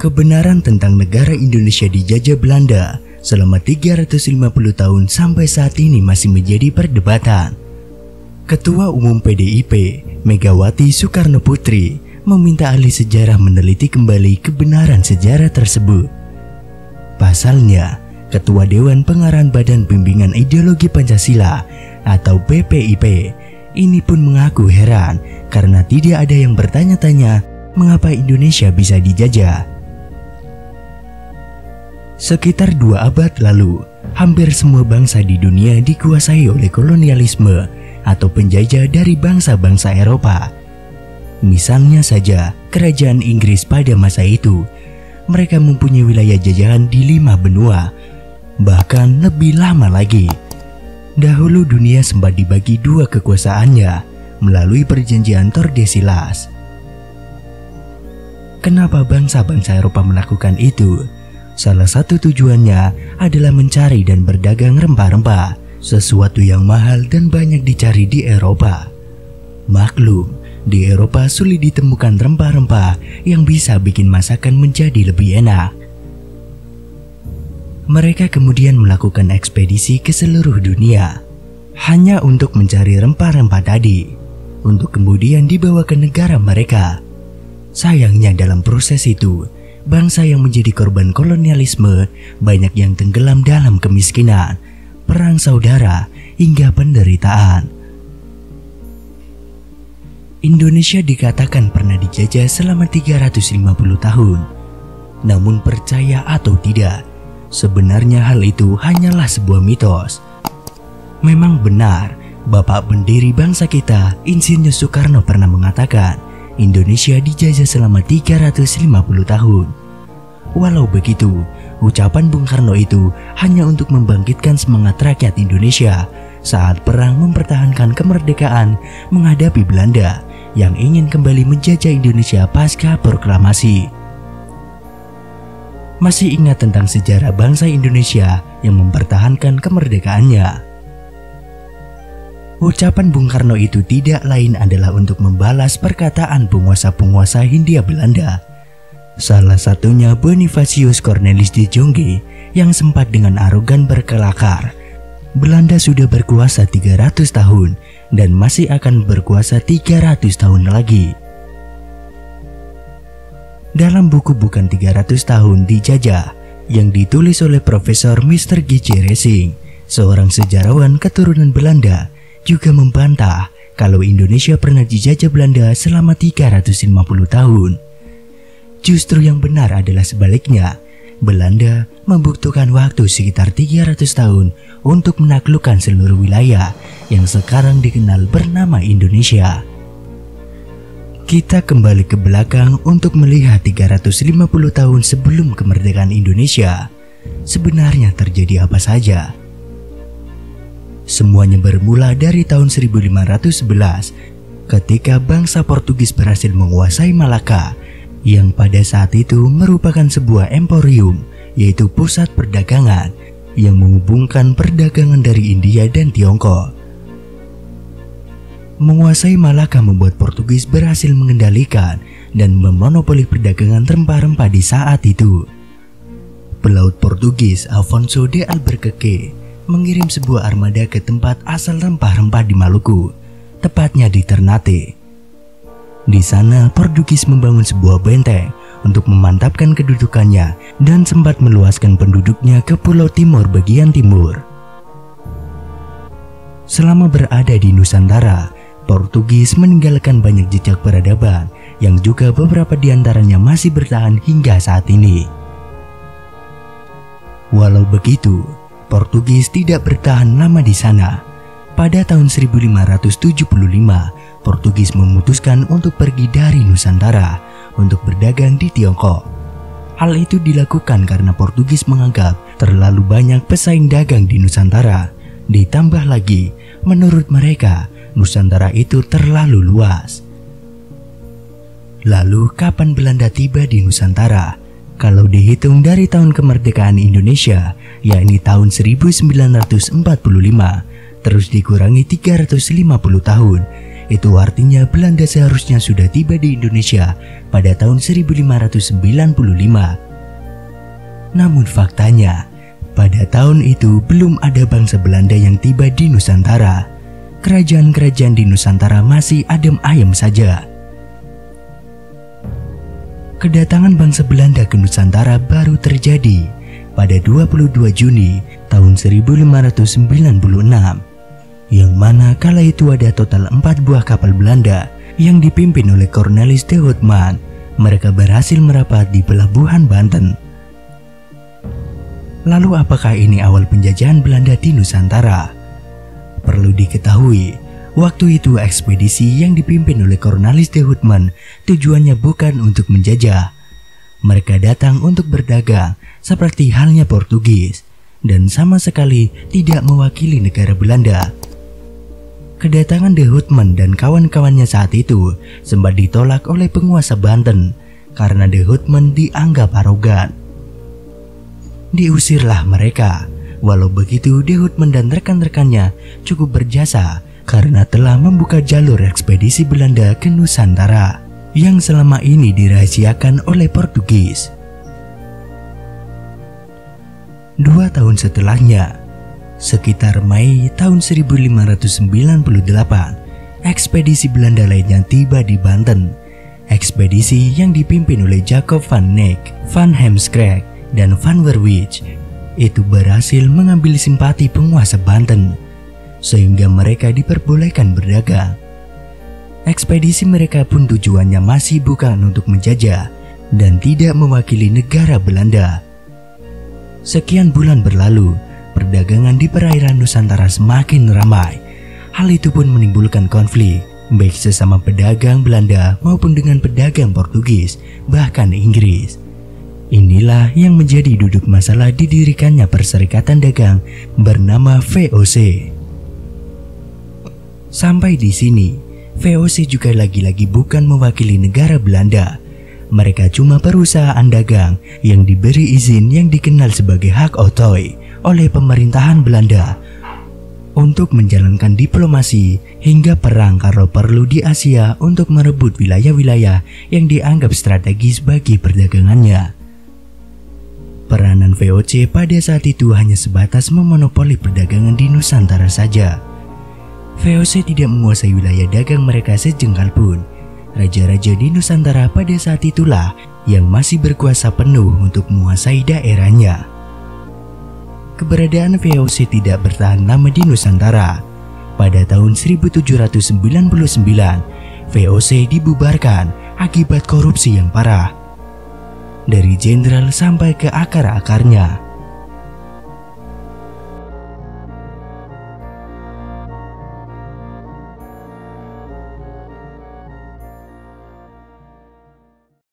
Kebenaran tentang negara Indonesia dijajah Belanda selama 350 tahun sampai saat ini masih menjadi perdebatan. Ketua Umum PDIP, Megawati Soekarno Putri, meminta ahli sejarah meneliti kembali kebenaran sejarah tersebut. Pasalnya, Ketua Dewan Pengarah Badan Bimbingan Ideologi Pancasila atau BPIP ini pun mengaku heran karena tidak ada yang bertanya-tanya mengapa Indonesia bisa dijajah. Sekitar 2 abad lalu, hampir semua bangsa di dunia dikuasai oleh kolonialisme atau penjajah dari bangsa-bangsa Eropa. Misalnya saja, kerajaan Inggris pada masa itu, mereka mempunyai wilayah jajahan di 5 benua, bahkan lebih lama lagi. Dahulu dunia sempat dibagi 2 kekuasaannya melalui perjanjian Tordesillas. Kenapa bangsa-bangsa Eropa melakukan itu? Salah satu tujuannya adalah mencari dan berdagang rempah-rempah, sesuatu yang mahal dan banyak dicari di Eropa. Maklum, di Eropa sulit ditemukan rempah-rempah yang bisa bikin masakan menjadi lebih enak. Mereka kemudian melakukan ekspedisi ke seluruh dunia, hanya untuk mencari rempah-rempah tadi, untuk kemudian dibawa ke negara mereka. Sayangnya dalam proses itu, bangsa yang menjadi korban kolonialisme banyak yang tenggelam dalam kemiskinan, perang saudara, hingga penderitaan. Indonesia dikatakan pernah dijajah selama 350 tahun. Namun percaya atau tidak, sebenarnya hal itu hanyalah sebuah mitos. Memang benar, Bapak pendiri bangsa kita, Insinyur Soekarno pernah mengatakan Indonesia dijajah selama 350 tahun. Walau begitu, ucapan Bung Karno itu hanya untuk membangkitkan semangat rakyat Indonesia saat perang mempertahankan kemerdekaan menghadapi Belanda yang ingin kembali menjajah Indonesia pasca proklamasi. Masih ingat tentang sejarah bangsa Indonesia yang mempertahankan kemerdekaannya? Ucapan Bung Karno itu tidak lain adalah untuk membalas perkataan penguasa-penguasa Hindia Belanda. Salah satunya Bonifacius Cornelis de Jongge yang sempat dengan arogan berkelakar, Belanda sudah berkuasa 300 tahun dan masih akan berkuasa 300 tahun lagi. Dalam buku Bukan 300 Tahun Dijajah yang ditulis oleh Profesor Mr. G.C. Racing, seorang sejarawan keturunan Belanda, juga membantah kalau Indonesia pernah dijajah Belanda selama 350 tahun. Justru yang benar adalah sebaliknya. Belanda membutuhkan waktu sekitar 300 tahun untuk menaklukkan seluruh wilayah yang sekarang dikenal bernama Indonesia. Kita kembali ke belakang untuk melihat 350 tahun sebelum kemerdekaan Indonesia. Sebenarnya terjadi apa saja? Semuanya bermula dari tahun 1511 ketika bangsa Portugis berhasil menguasai Malaka, yang pada saat itu merupakan sebuah emporium, yaitu pusat perdagangan yang menghubungkan perdagangan dari India dan Tiongkok. Menguasai Malaka membuat Portugis berhasil mengendalikan dan memonopoli perdagangan rempah-rempah di saat itu. Pelaut Portugis Afonso de Albuquerque mengirim sebuah armada ke tempat asal rempah-rempah di Maluku, tepatnya di Ternate. Di sana, Portugis membangun sebuah benteng untuk memantapkan kedudukannya dan sempat meluaskan penduduknya ke Pulau Timor bagian timur. Selama berada di Nusantara, Portugis meninggalkan banyak jejak peradaban yang juga beberapa di antaranya masih bertahan hingga saat ini. Walau begitu, Portugis tidak bertahan lama di sana. Pada tahun 1575, Portugis memutuskan untuk pergi dari Nusantara untuk berdagang di Tiongkok. Hal itu dilakukan karena Portugis menganggap terlalu banyak pesaing dagang di Nusantara. Ditambah lagi, menurut mereka, Nusantara itu terlalu luas. Lalu, kapan Belanda tiba di Nusantara? Kalau dihitung dari tahun kemerdekaan Indonesia, yakni tahun 1945, terus dikurangi 350 tahun, Itu artinya Belanda seharusnya sudah tiba di Indonesia pada tahun 1595. Namun faktanya, pada tahun itu belum ada bangsa Belanda yang tiba di Nusantara. Kerajaan-kerajaan di Nusantara masih adem ayem saja. Kedatangan bangsa Belanda ke Nusantara baru terjadi pada 22 Juni tahun 1596, yang mana kala itu ada total 4 buah kapal Belanda yang dipimpin oleh Cornelis de Houtman. Mereka berhasil merapat di pelabuhan Banten. Lalu apakah ini awal penjajahan Belanda di Nusantara? Perlu diketahui, waktu itu ekspedisi yang dipimpin oleh Cornelis de Houtman tujuannya bukan untuk menjajah. Mereka datang untuk berdagang seperti halnya Portugis dan sama sekali tidak mewakili negara Belanda. Kedatangan de Houtman dan kawan-kawannya saat itu sempat ditolak oleh penguasa Banten karena de Houtman dianggap arogan. Diusirlah mereka. Walau begitu, de Houtman dan rekan-rekannya cukup berjasa karena telah membuka jalur ekspedisi Belanda ke Nusantara yang selama ini dirahasiakan oleh Portugis. 2 tahun setelahnya, sekitar Mei tahun 1598, ekspedisi Belanda lainnya tiba di Banten. Ekspedisi yang dipimpin oleh Jacob van Eyck, Van Heemskerck, dan Van Werwijk itu berhasil mengambil simpati penguasa Banten, sehingga mereka diperbolehkan berdagang. Ekspedisi mereka pun tujuannya masih bukan untuk menjajah dan tidak mewakili negara Belanda. Sekian bulan berlalu, perdagangan di perairan Nusantara semakin ramai. Hal itu pun menimbulkan konflik, baik sesama pedagang Belanda maupun dengan pedagang Portugis, bahkan Inggris. Inilah yang menjadi duduk masalah didirikannya perserikatan dagang bernama VOC. Sampai di sini, VOC juga lagi-lagi bukan mewakili negara Belanda. Mereka cuma perusahaan dagang yang diberi izin yang dikenal sebagai hak octrooi oleh pemerintahan Belanda untuk menjalankan diplomasi hingga perang kalau perlu di Asia untuk merebut wilayah-wilayah yang dianggap strategis bagi perdagangannya. Peranan VOC pada saat itu hanya sebatas memonopoli perdagangan di Nusantara saja. VOC tidak menguasai wilayah dagang mereka sejengkal pun. Raja-raja di Nusantara pada saat itulah yang masih berkuasa penuh untuk menguasai daerahnya. Keberadaan VOC tidak bertahan lama di Nusantara. Pada tahun 1799, VOC dibubarkan akibat korupsi yang parah. Dari jenderal sampai ke akar-akarnya.